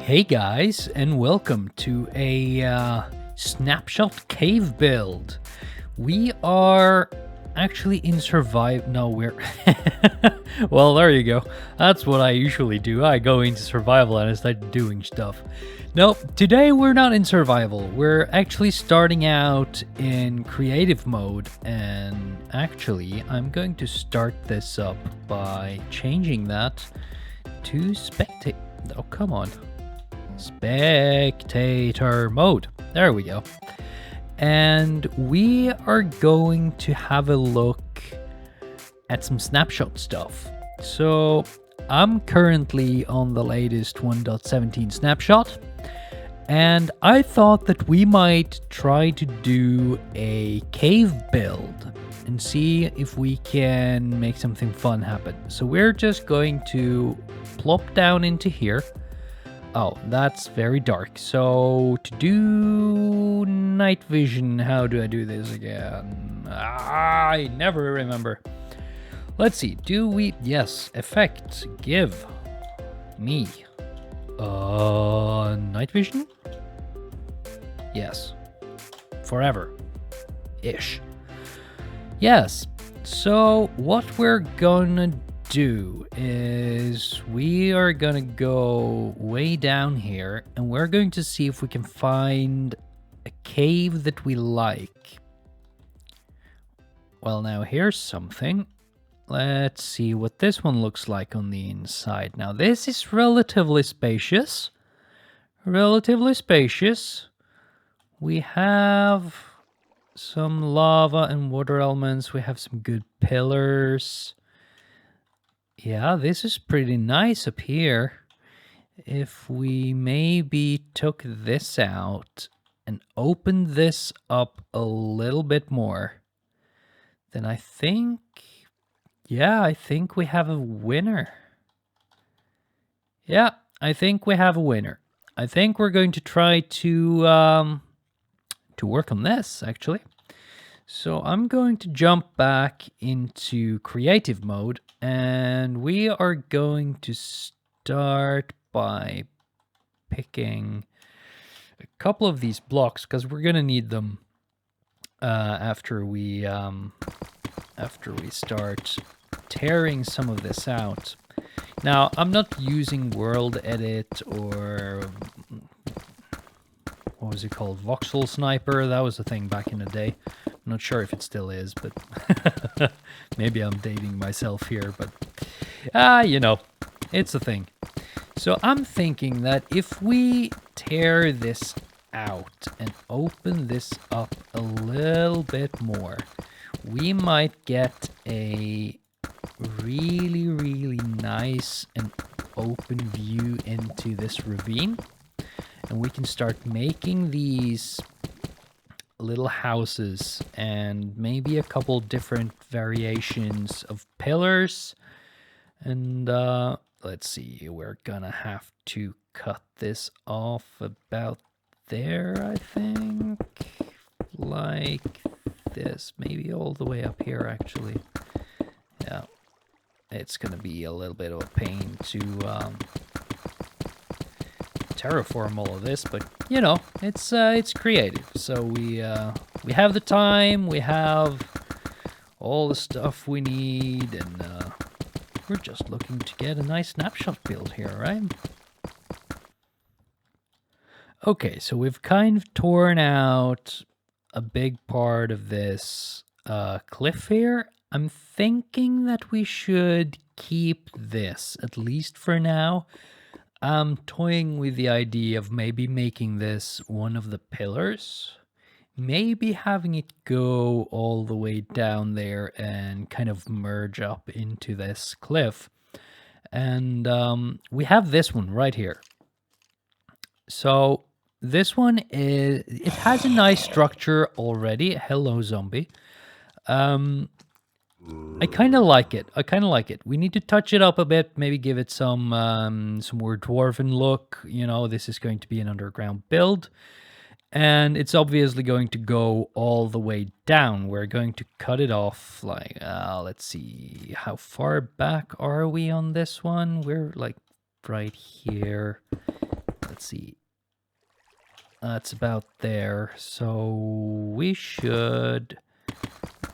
Hey guys, and welcome to a snapshot cave build. We are actually in survive. No, we're. Well, there you go. That's what I usually do. I go into survival and I start doing stuff. Nope, today we're not in survival. We're actually starting out in creative mode, and actually, I'm going to start this up by changing that to spectate. Oh, come on. Spectator mode. There we go. And we are going to have a look at some snapshot stuff. So I'm currently on the latest 1.17 snapshot, and I thought that we might try to do a cave build and see if we can make something fun happen. So we're just going to plop down into here. Oh, that's very dark. So to do night vision, how do I do this again? I never remember. Let's see. Do we? Yes. Effect. Give me night vision. Yes. Forever. Ish. Yes. So what we're gonna do is we are gonna go way down here and we're going to see if we can find a cave that we like. Well, now here's something. Let's see what this one looks like on the inside. Now this is relatively spacious. We have some lava and water elements. We have some good pillars. Yeah, this is pretty nice up here. If we maybe took this out and opened this up a little bit more, then I think, yeah, I think we have a winner. Yeah, I think we have a winner. I think we're going to try to work on this, actually. So I'm going to jump back into creative mode, and we are going to start by picking a couple of these blocks because we're going to need them after we start tearing some of this out. Now, I'm not using World Edit or what was it called? Voxel Sniper. That was a thing back in the day. I'm not sure if it still is, but maybe I'm dating myself here, but you know, it's a thing. So I'm thinking that if we tear this out and open this up a little bit more, we might get a really, really nice and open view into this ravine. And we can start making these little houses and maybe a couple different variations of pillars. And let's see, we're gonna have to cut this off about there, I think. Like this, maybe all the way up here, actually. Yeah, it's gonna be a little bit of a pain to terraform all of this, but you know, it's creative. So we have the time, we have all the stuff we need, and we're just looking to get a nice snapshot build here, right? Okay, so we've kind of torn out a big part of this cliff here. I'm thinking that we should keep this, at least for now. I'm toying with the idea of maybe making this one of the pillars. Maybe having it go all the way down there and kind of merge up into this cliff. And we have this one right here. So this one it has a nice structure already. Hello, zombie. I kind of like it. We need to touch it up a bit, maybe give it some more dwarven look. You know, this is going to be an underground build, and it's obviously going to go all the way down. We're going to cut it off like, let's see, how far back are we on this one? We're like right here. let's see. That's about there. So we should,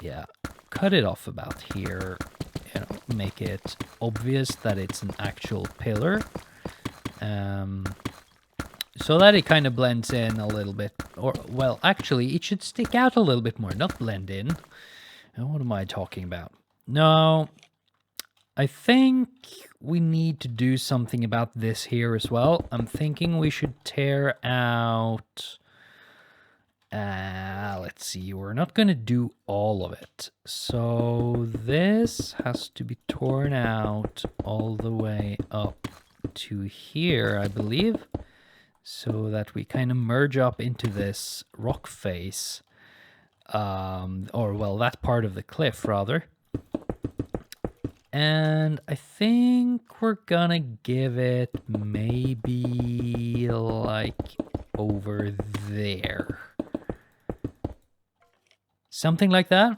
yeah, cut it off about here. You know, make it obvious that it's an actual pillar. So that it kind of blends in a little bit. Or, well, actually, it should stick out a little bit more, not blend in. What am I talking about? No, I think we need to do something about this here as well. I'm thinking we should tear out... let's see, we're not going to do all of it. So this has to be torn out all the way up to here, I believe. So that we kind of merge up into this rock face. Or, well, that part of the cliff, rather. And I think we're gonna give it maybe like over there. Something like that.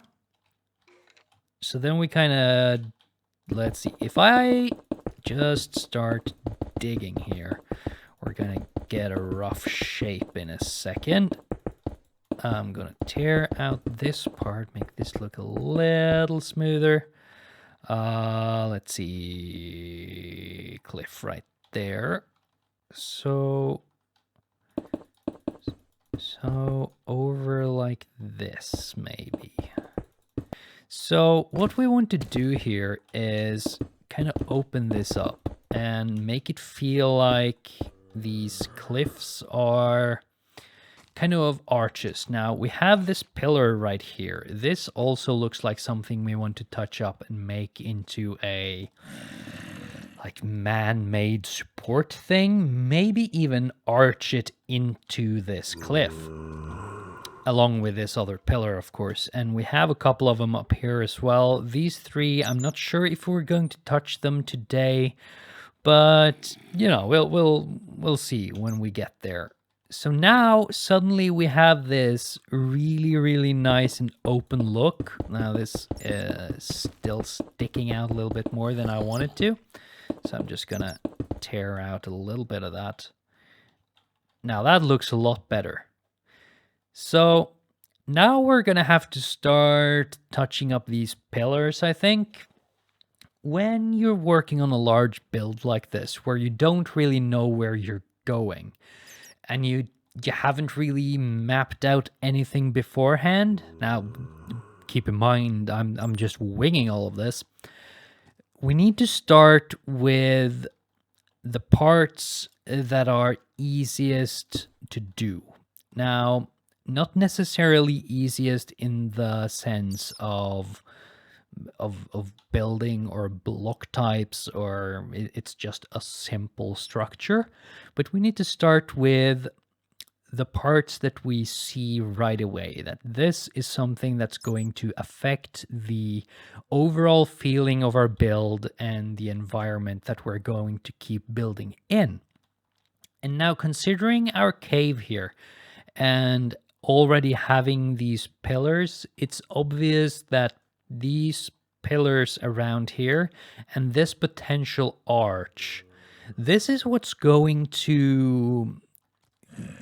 So then we kind of, let's see, if I just start digging here, we're gonna get a rough shape in a second. I'm gonna tear out this part, make this look a little smoother. Let's see, cliff right there. So over like this, maybe. So what we want to do here is kind of open this up and make it feel like these cliffs are kind of arches. Now we have this pillar right here. This also looks like something we want to touch up and make into a like man-made support thing. Maybe even arch it into this cliff along with this other pillar, of course. And we have a couple of them up here as well. These three, I'm not sure if we're going to touch them today, but you know, we'll see when we get there. So now suddenly we have this really nice and open look. Now this is still sticking out a little bit more than I wanted to. So I'm just gonna tear out a little bit of that. Now that looks a lot better. So now we're gonna have to start touching up these pillars, I think. When you're working on a large build like this, where you don't really know where you're going, and you haven't really mapped out anything beforehand. Now, keep in mind, I'm just winging all of this. We need to start with the parts that are easiest to do. Now, not necessarily easiest in the sense of building or block types, or it's just a simple structure, but we need to start with the parts that we see right away, that this is something that's going to affect the overall feeling of our build and the environment that we're going to keep building in. And now, considering our cave here and already having these pillars, it's obvious that these pillars around here and this potential arch, this is what's going to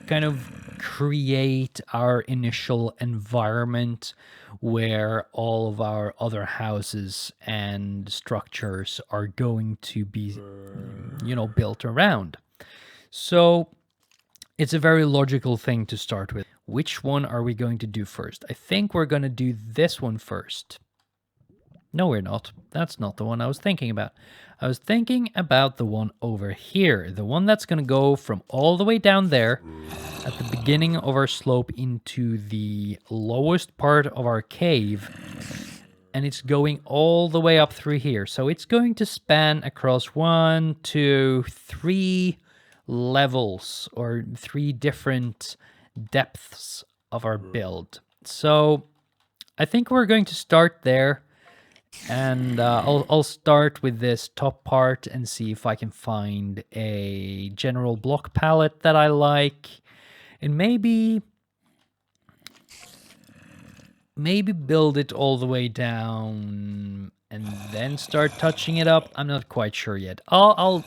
kind of create our initial environment where all of our other houses and structures are going to be, you know, built around. So it's a very logical thing to start with. Which one are we going to do first? I think we're going to do this one first. No, we're not. That's not the one I was thinking about. I was thinking about the one over here. The one that's going to go from all the way down there at the beginning of our slope into the lowest part of our cave. And it's going all the way up through here. So it's going to span across 1, 2, 3 levels, or 3 different depths of our build. So I think we're going to start there. And I'll start with this top part and see if I can find a general block palette that I like. And maybe build it all the way down and then start touching it up. I'm not quite sure yet. I'll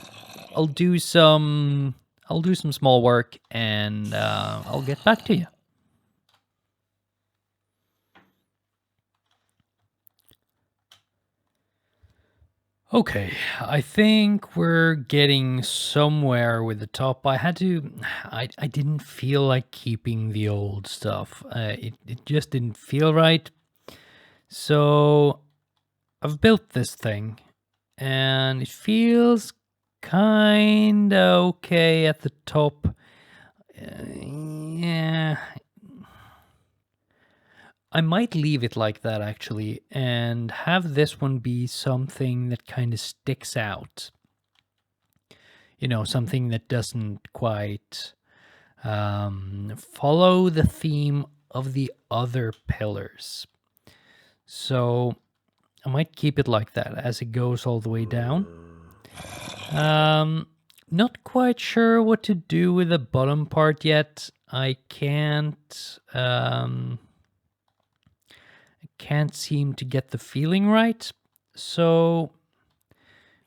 do some I'll do some small work and I'll get back to you. Okay, I think we're getting somewhere with the top. I didn't feel like keeping the old stuff. It just didn't feel right. So I've built this thing and it feels kind of okay at the top. Yeah. I might leave it like that actually and have this one be something that kind of sticks out. You know, something that doesn't quite follow the theme of the other pillars. So I might keep it like that as it goes all the way down. Not quite sure what to do with the bottom part yet. I can't seem to get the feeling right. So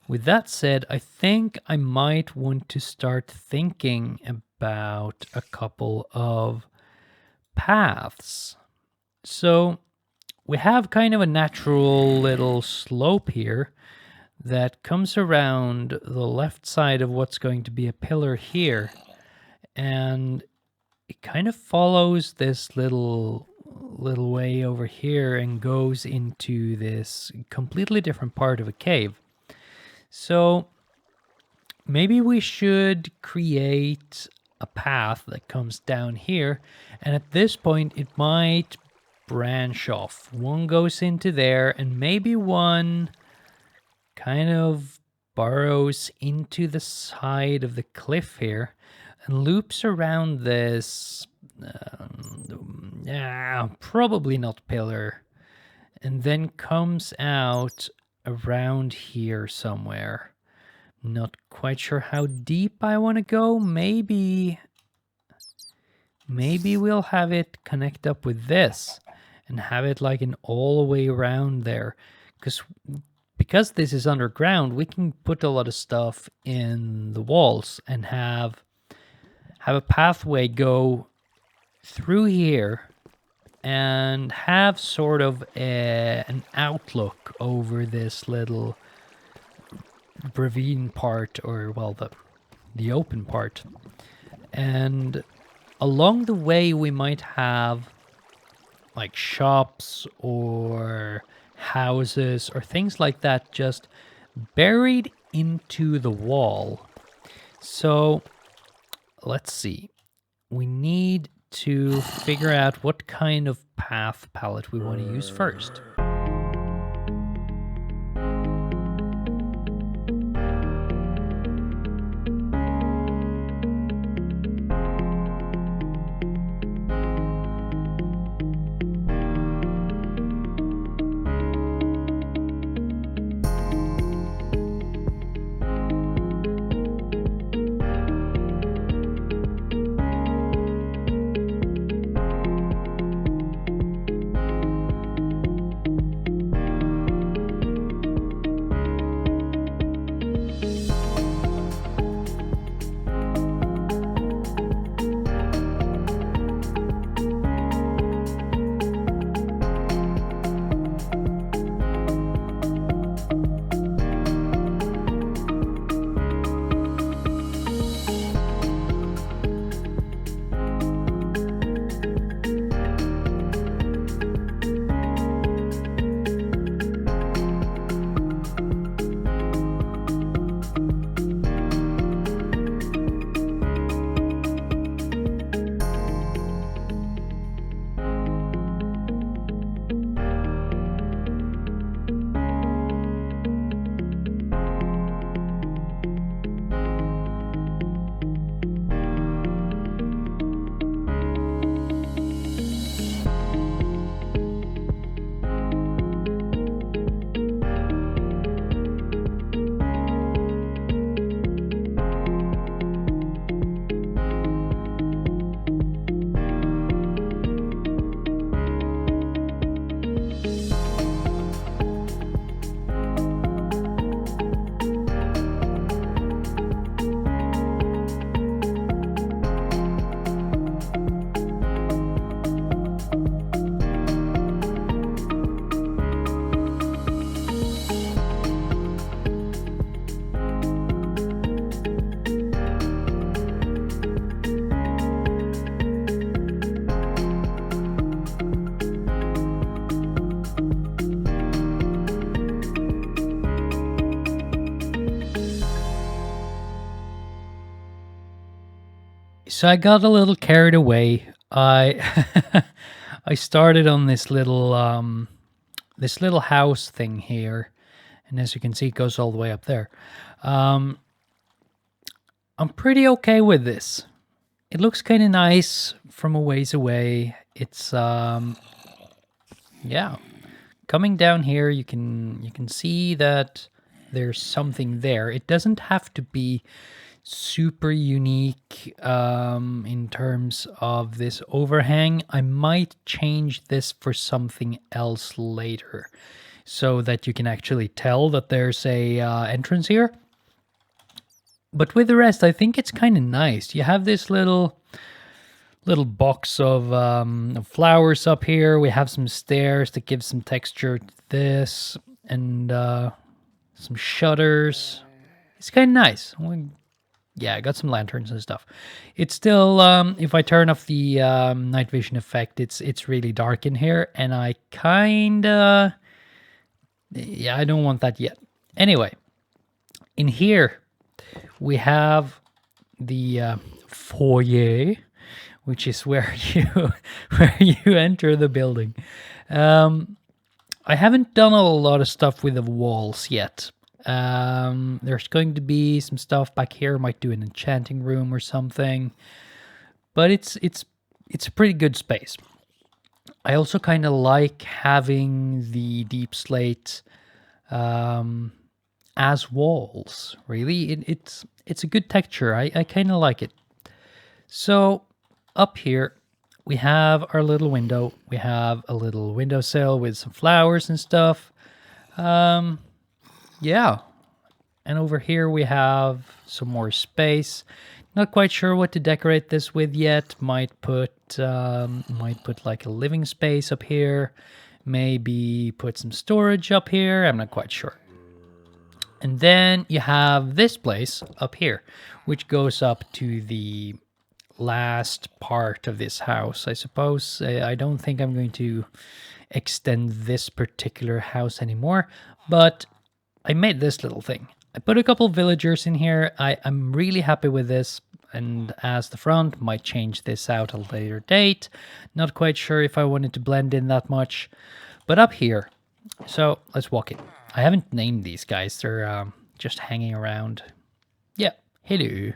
with that said, I think I might want to start thinking about a couple of paths. So we have kind of a natural little slope here that comes around the left side of what's going to be a pillar here. And it kind of follows this little way over here and goes into this completely different part of a cave. So maybe we should create a path that comes down here, and at this point it might branch off. One goes into there and maybe one kind of burrows into the side of the cliff here and loops around this probably not pillar, and then comes out around here somewhere. Not quite sure how deep I want to go. Maybe we'll have it connect up with this and have it like an all the way around there, because this is underground, we can put a lot of stuff in the walls and have a pathway go through here and have sort of an outlook over this little ravine part, or well, the open part. And along the way we might have like shops or houses or things like that just buried into the wall. So let's see. We need to figure out what kind of path palette we want to use first. So I got a little carried away. I I started on this little house thing here, and as you can see, it goes all the way up there. Um, I'm pretty okay with this. It looks kind of nice from a ways away. It's yeah. Coming down here, you can see that there's something there. It doesn't have to be super unique in terms of this overhang. I might change this for something else later so that you can actually tell that there's a entrance here. But with the rest, I think it's kind of nice. You have this little box of flowers up here. We have some stairs that give some texture to this, and some shutters. It's kind of nice. Yeah, I got some lanterns and stuff. It's still, if I turn off the night vision effect, it's really dark in here, and I kinda, yeah, I don't want that yet. Anyway, in here we have the foyer, which is where you enter the building. I haven't done a lot of stuff with the walls yet. There's going to be some stuff back here. Might do an enchanting room or something, but it's a pretty good space. I also kind of like having the deep slate as walls. Really, it's a good texture. I kind of like it. So up here we have our little window. We have a little windowsill with some flowers and stuff. Yeah. And over here we have some more space. Not quite sure what to decorate this with yet. Might put like a living space up here. Maybe put some storage up here. I'm not quite sure. And then you have this place up here, which goes up to the last part of this house, I suppose. I don't think I'm going to extend this particular house anymore, but I made this little thing. I put a couple villagers in here. I'm really happy with this, and as the front, might change this out a later date. Not quite sure if I wanted to blend in that much, but up here, so let's walk in. I haven't named these guys. They're just hanging around. Yeah, hello.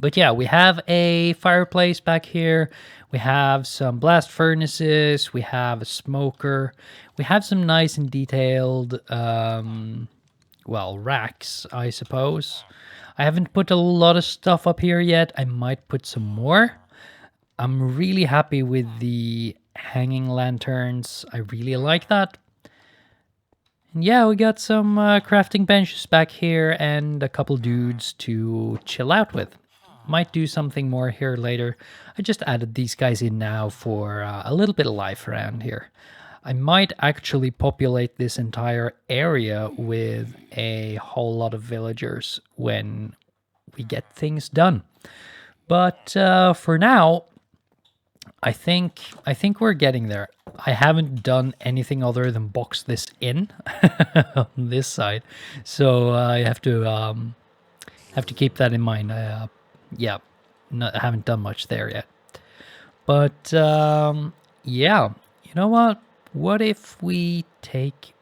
But yeah, we have a fireplace back here. We have some blast furnaces. We have a smoker. We have some nice and detailed, well, racks, I suppose. I haven't put a lot of stuff up here yet. I might put some more. I'm really happy with the hanging lanterns. I really like that. And yeah, we got some crafting benches back here and a couple dudes to chill out with. Might do something more here later. I just added these guys in now for a little bit of life around here. I might actually populate this entire area with a whole lot of villagers when we get things done. But for now, I think we're getting there. I haven't done anything other than box this in on this side, so I have to keep that in mind. Yeah, I haven't done much there yet. But yeah, you know what? What if we take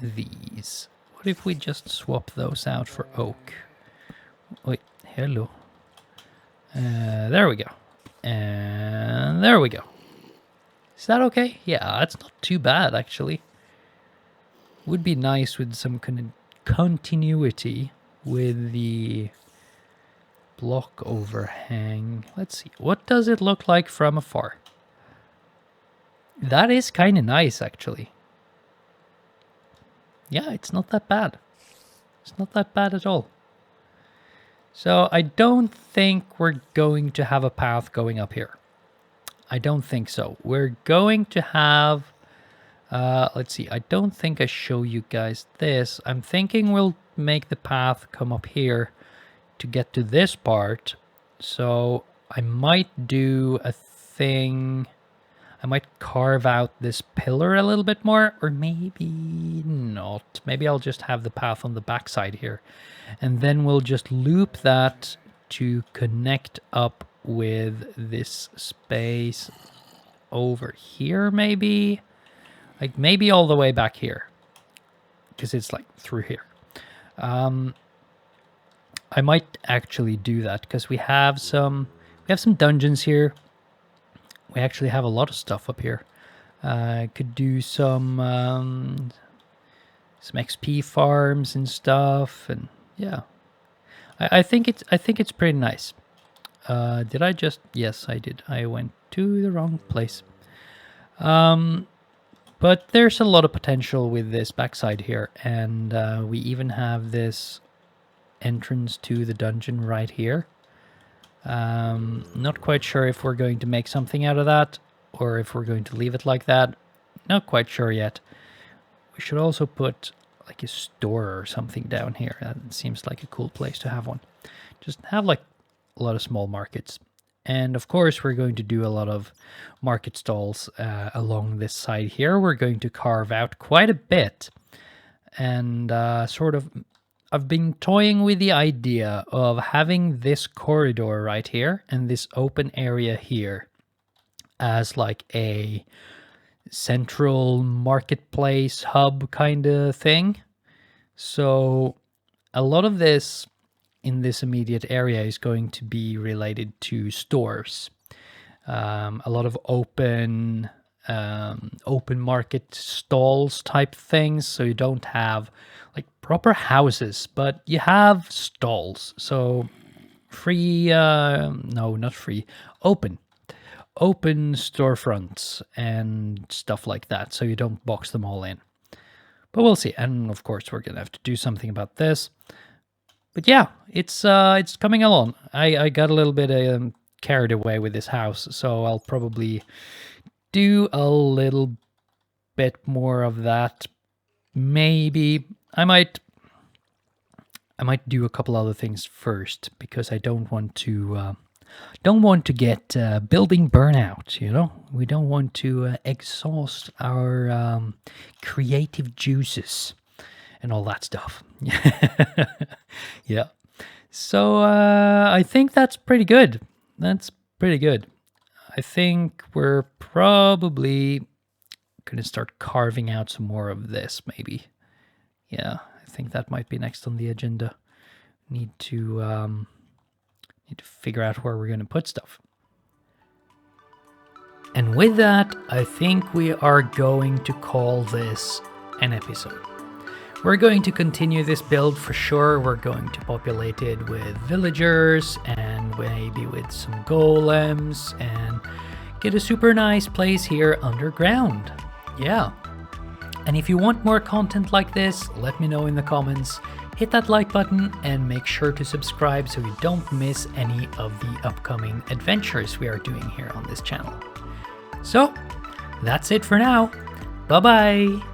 these? What if we just swap those out for oak? Wait, hello. There we go. And there we go. Is that okay? Yeah, that's not too bad, actually. Would be nice with some continuity with the block overhang. Let's see. What does it look like from afar? That is kind of nice, actually. Yeah, it's not that bad. It's not that bad at all. So I don't think we're going to have a path going up here. I don't think so. We're going to have... let's see. I don't think I show you guys this. I'm thinking we'll make the path come up here to get to this part. So I might do a thing... I might carve out this pillar a little bit more, or maybe not. Maybe I'll just have the path on the backside here. And then we'll just loop that to connect up with this space over here, maybe? Like maybe all the way back here, because it's like through here. I might actually do that because we have some dungeons here. We actually have a lot of stuff up here. Could do some XP farms and stuff, and yeah, I think it's pretty nice. Did I just? Yes, I did. I went to the wrong place. But there's a lot of potential with this backside here, and we even have this entrance to the dungeon right here. Not quite sure if we're going to make something out of that or if we're going to leave it like that. Not quite sure yet. We should also put like a store or something down here. That seems like a cool place to have one. Just have like a lot of small markets. And of course, we're going to do a lot of market stalls along this side here. We're going to carve out quite a bit. And I've been toying with the idea of having this corridor right here and this open area here as like a central marketplace hub kind of thing. So a lot of this in this immediate area is going to be related to stores. A lot of open market stalls type things, so you don't have like proper houses, but you have stalls. So free, no, not free, open storefronts and stuff like that, so you don't box them all in. But we'll see. And of course, we're gonna have to do something about this. But yeah, it's coming along. I got a little bit carried away with this house, so I'll probably do a little bit more of that. Maybe I might do a couple other things first, because I don't want to get building burnout, you know? We don't want to exhaust our creative juices and all that stuff. Yeah. So I think that's pretty good. That's pretty good. I think we're probably going to start carving out some more of this, maybe. Yeah, I think that might be next on the agenda. Need to figure out where we're going to put stuff. And with that, I think we are going to call this an episode. We're going to continue this build for sure. We're going to populate it with villagers and maybe with some golems and get a super nice place here underground. Yeah. And if you want more content like this, let me know in the comments. Hit that like button and make sure to subscribe so you don't miss any of the upcoming adventures we are doing here on this channel. So, that's it for now. Bye-bye.